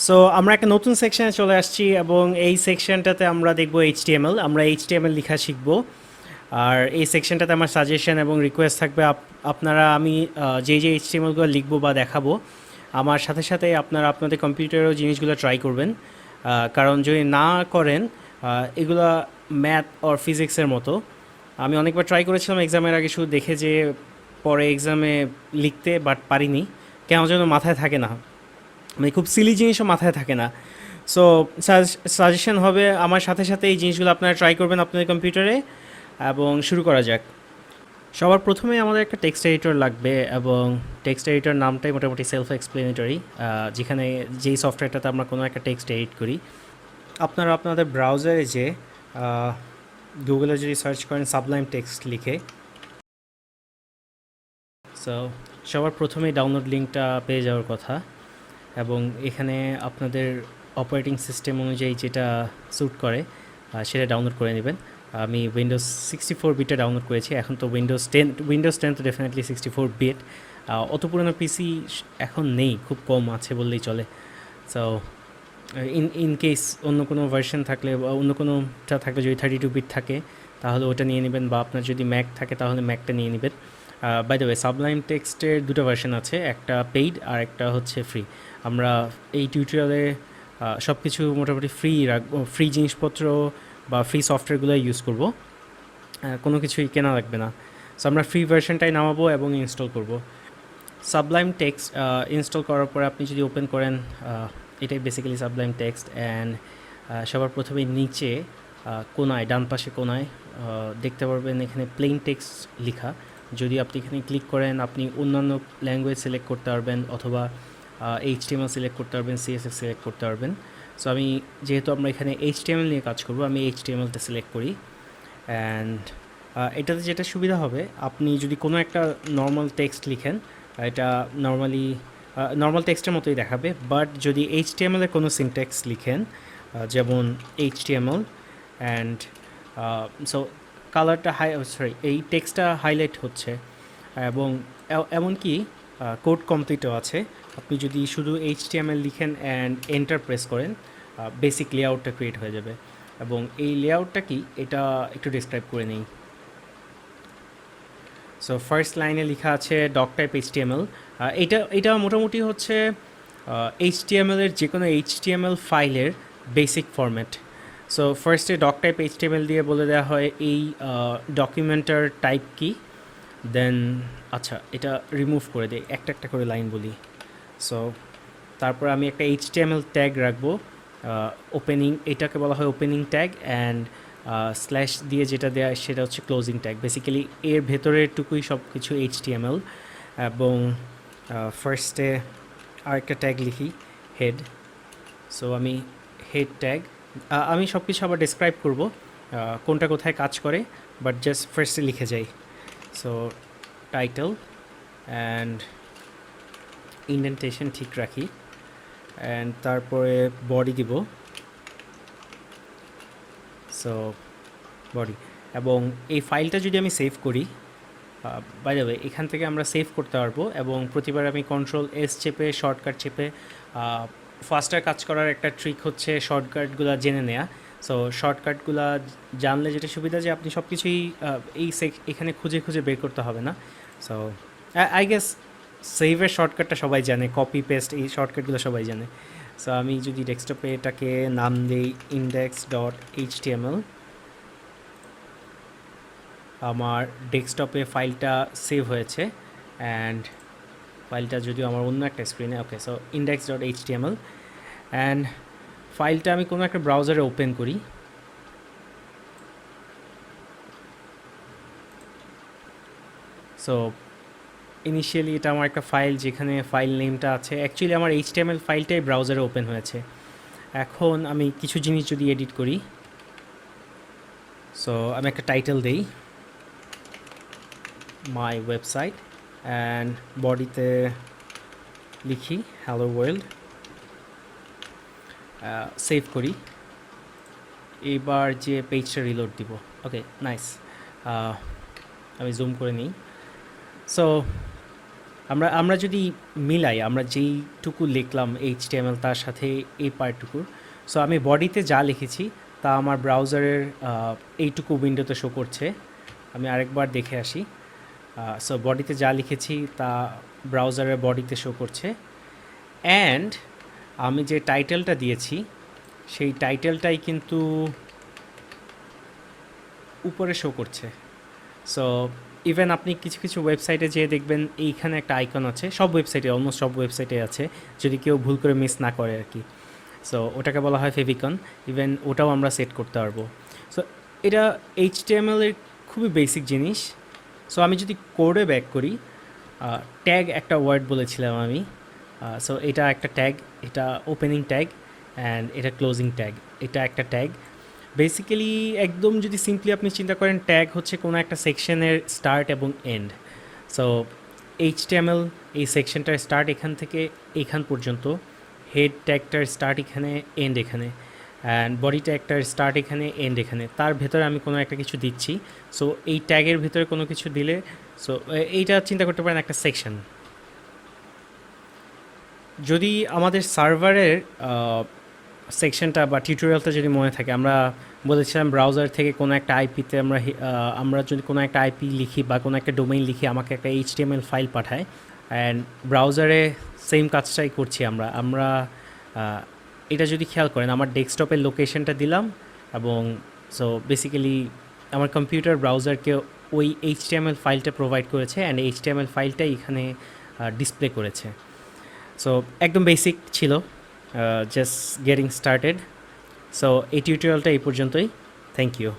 So আমরা একটা নতুন সেকশনে চলে আসছি এবং এই সেকশনটাতে আমরা দেখব এইচটিএমএল। আমরা এইচটিএমএল লেখা শিখব। আর এই সেকশনটাতে আমার সাজেশন এবং রিকোয়েস্ট থাকবে আপনারা আমি যে এইচটিএমএলগুলো লিখবো বা দেখাবো আমার সাথে সাথে আপনারা আপনাদের কম্পিউটারেও জিনিসগুলো ট্রাই করবেন। কারণ যদি না করেন এগুলা ম্যাথ অর ফিজিক্সের মতো। আমি অনেকবার ট্রাই করেছিলাম এক্সামের আগে, শুধু দেখে যে পরে এক্সামে লিখতে, বাট পারিনি, কেন যেন মাথায় থাকে না, মানে খুব সিলি জিনিসও মাথায় থাকে না। সো সাজেশন হবে আমার সাথে সাথে এই জিনিসগুলো আপনারা ট্রাই করবেন আপনাদের কম্পিউটারে এবং শুরু করা যাক। সবার প্রথমে আমাদের একটা টেক্সট এডিটর লাগবে এবং টেক্সট এডিটর নামটাই মোটামুটি সেলফ এক্সপ্লেনেটরি, যেখানে যেই সফটওয়্যারটাতে আমরা কোনো একটা টেক্সট এডিট করি। আপনারা আপনাদের ব্রাউজারে যে গুগলে যদি সার্চ করেন সাবলাইম টেক্সট লিখে, সো সবার প্রথমেই ডাউনলোড লিঙ্কটা পেয়ে যাওয়ার কথা এবং এখানে আপনাদের অপারেটিং সিস্টেম অনুযায়ী যেটা স্যুট করে সেটা ডাউনলোড করে নেবেন। আমি উইন্ডোজ 64 বিটে ডাউনলোড করেছি। এখন তো উইন্ডোজ টেন তো ডেফিনেটলি 64 বিট। অত পুরোনো পিসি এখন নেই, খুব কম আছে বললেই চলে। সো ইন কেস অন্য কোনো ভার্সন থাকলে বা অন্য কোনোটা থাকলে, যদি 32 বিট থাকে তাহলে ওটা নিয়ে নেবেন, বা আপনার যদি ম্যাক থাকে তাহলে ম্যাকটা নিয়ে নেবেন। বাই দ্য ওয়ে, সাবলাইম টেক্সটের দুটো ভার্সন আছে, একটা পেইড আর একটা হচ্ছে ফ্রি। আমরা এই টিউটোরিয়ালে সব কিছু মোটামুটি ফ্রি রাখবো, ফ্রি জিনিসপত্র বা ফ্রি সফটওয়্যারগুলো ইউজ করব, কোনো কিছুই কেনা লাগবে না। সো আমরা ফ্রি ভার্সনটাই নামাবো এবং ইনস্টল করব। সাবলাইম টেক্সট ইনস্টল করার পরে আপনি যদি ওপেন করেন, এটাই বেসিক্যালি সাবলাইম টেক্সট। অ্যান্ড সবার প্রথমে নিচে কোনায়, ডান পাশে কোনায় দেখতে পারবেন এখানে প্লেন টেক্সট লেখা। যদি আপনি এখানে ক্লিক করেন আপনি অন্যান্য ল্যাঙ্গুয়েজ সিলেক্ট করতে পারবেন, অথবা এইচটিএমএল সিলেক্ট করতে পারবেন, সিএসএস সিলেক্ট করতে পারবেন। সো আমি যেহেতু আমরা এখানে এইচটিএমএল নিয়ে কাজ করব, আমি এইচটিএমএলটা সিলেক্ট করি। অ্যান্ড এটাতে যেটা সুবিধা হবে, আপনি যদি কোনো একটা নর্মাল টেক্সট লিখেন, এটা নর্মাল টেক্সটের মতোই দেখাবে। বাট যদি এইচটিএমএলের কোনো সিনট্যাক্স লিখেন, যেমন এইচটিএমএল অ্যান্ড সো কালারটা এই টেক্সটটা হাইলাইট হচ্ছে এবং এমনকি কোড কমপ্লিটও আছে। আপনি যদি শুধু এইচটিএমএল লিখেন অ্যান্ড এন্টার প্রেস করেন, বেসিক লেআউটটা ক্রিয়েট হয়ে যাবে। এবং এই লেআউটটা কি, এটা একটু ডিসক্রাইব করে নেই। সো ফার্স্ট লাইনে লেখা আছে ডক টাইপ এইচটিএমএল। এটা মোটামুটি হচ্ছে এইচটিএমএলের যে কোনো এইচটিএমএল ফাইলের বেসিক ফরম্যাট। সো ফার্স্টে ডক টাইপ এইচটিএমএল দিয়ে বলে দেওয়া হয় এই ডকুমেন্টার টাইপ কি। দেন আচ্ছা, এটা রিমুভ করে দিই, একটা একটা করে লাইন বলি। সো তারপর আমি একটা এইচটিএমএল ট্যাগ রাখবো, ওপেনিং, এটাকে বলা হয় ওপেনিং ট্যাগ। অ্যান্ড স্ল্যাশ দিয়ে যেটা দেওয়া সেটা হচ্ছে ক্লোজিং ট্যাগ। বেসিক্যালি এর ভেতরের টুকুই সব কিছু এইচটিএমএল। এবং ফার্স্টে আরেকটা ট্যাগ লিখি, হেড। সো আমি হেড ট্যাগ, আমি সব কিছু আবার ডিসক্রাইব করব কোনটা কোথায় কাজ করে, বাট জাস্ট ফার্স্টে লিখে যাই। সো টাইটেল অ্যান্ড ইন্ডেন্টেশন ঠিক রাখি, অ্যান্ড তারপরে বডি দিব। সো বডি, এবং এই ফাইলটা যদি আমি সেভ করি, বাই দ্য ওয়ে এখান থেকে আমরা সেভ করতে পারবো। এবং প্রতিবার আমি Ctrl+S চেপে, শর্টকাট চেপে, ফাস্টার কাজ করার একটা ট্রিক হচ্ছে শর্টকাটগুলো জেনে নেওয়া। সো শর্টকাটগুলো জানলে যেটা সুবিধা, যে আপনি সব কিছুই এখানে খুঁজে খুঁজে বের করতে হবে না। সো আই গেস সেভের শর্টকাটটা সবাই জানে, কপি পেস্ট এই শর্টকাটগুলো সবাই জানে। সো আমি যদি ডেস্কটপে এটাকে নাম দিই index.html, আমার ডেস্কটপে ফাইলটা সেভ হয়েছে। অ্যান্ড ফাইলটা যদিও আমার অন্য একটা স্ক্রিনে, ওকে। সো index.html, অ্যান্ড ফাইলটা আমি কোনো একটা ব্রাউজারে ওপেন করি। সো ইনিশিয়ালি এটা আমার একটা ফাইল, যেখানে ফাইল নেমটা আছে, অ্যাকচুয়ালি আমার এইচটিএমএল ফাইলটাই ব্রাউজারে ওপেন হয়েছে। এখন আমি কিছু জিনিস যদি এডিট করি, সো আমি একটা টাইটেল দেই, মাই ওয়েবসাইট, অ্যান্ড বডিতে লিখি হ্যালো ওয়ার্ল্ড, সেভ করি। এবার যে পেজটা রিলোড দিব, ওকে নাইস, আমি জুম করে নিই। সো আমরা যদি মিলাই, আমরা যেইটুকু লিখলাম এইচটিএমএল তার সাথে এই পার্টটুকুর, সো আমি বডিতে যা লিখেছি তা আমার ব্রাউজারের এইটুকু উইন্ডোতে শো করছে। আমি আরেকবার দেখে আসি। সো বডিতে যা লিখেছি তা ব্রাউজারের বডিতে শো করছে, অ্যান্ড আমি যে টাইটেলটা দিয়েছি সেই টাইটেলটাই কিন্তু উপরে শো করছে। সো ইভেন আপনি কিছু কিছু ওয়েবসাইটে যেয়ে দেখবেন এইখানে একটা আইকন আছে, সব ওয়েবসাইটে, অলমোস্ট সব ওয়েবসাইটে আছে, যদি কেউ ভুল করে মিস না করে আর কি। সো ওটাকে বলা হয় ফেভিকন। ইভেন ওটাও আমরা সেট করতে পারবো। সো এটা এইচটিএমএল এর খুবই বেসিক জিনিস। সো আমি যদি কোডে ব্যাক করি, ট্যাগ একটা ওয়ার্ড বলেছিলাম আমি। সো এটা একটা ট্যাগ, এটা ওপেনিং ট্যাগ, অ্যান্ড এটা ক্লোজিং ট্যাগ, এটা একটা ট্যাগ। বেসিক্যালি একদম যদি সিম্পলি আপনি চিন্তা করেন, ট্যাগ হচ্ছে কোনো একটা সেকশনের স্টার্ট এবং এন্ড। সো এইচটিএমএল এই সেকশনটার স্টার্ট এখান থেকে এখান পর্যন্ত, হেড ট্যাগটার স্টার্ট এখানে, এন্ড এখানে, অ্যান্ড বডি ট্যাগটার স্টার্ট এখানে, এন্ড এখানে, তার ভেতরে আমি কোনো একটা কিছু দিচ্ছি। সো এই ট্যাগের ভিতরে কোনো কিছু দিলে, সো এইটা চিন্তা করতে পারেন একটা সেকশন। যদি আমাদের সার্ভারের সেকশনটা বা টিউটোরিয়ালটা যদি মনে থাকে, আমরা বলেছিলাম ব্রাউজার থেকে কোনো একটা আইপিতে আমরা যদি কোনো একটা আইপি লিখি বা কোনো একটা ডোমেইন লিখি, আমাকে একটা এইচটিএমএল ফাইল পাঠায়, অ্যান্ড ব্রাউজারে সেম কাজটাই করছি আমরা আমরা এটা যদি খেয়াল করেন, আমার ডেস্কটপের লোকেশনটা দিলাম, এবং সো বেসিক্যালি আমার কম্পিউটার ব্রাউজারকে ওই এইচটিএমএল ফাইলটা প্রোভাইড করেছে, অ্যান্ড এইচটিএমএল ফাইলটাই এখানে ডিসপ্লে করেছে। সো একদম বেসিক ছিল, জাস্ট গেটিং স্টার্টেড। সো এই টিউটোরিয়ালটা এই পর্যন্তই। Thank you.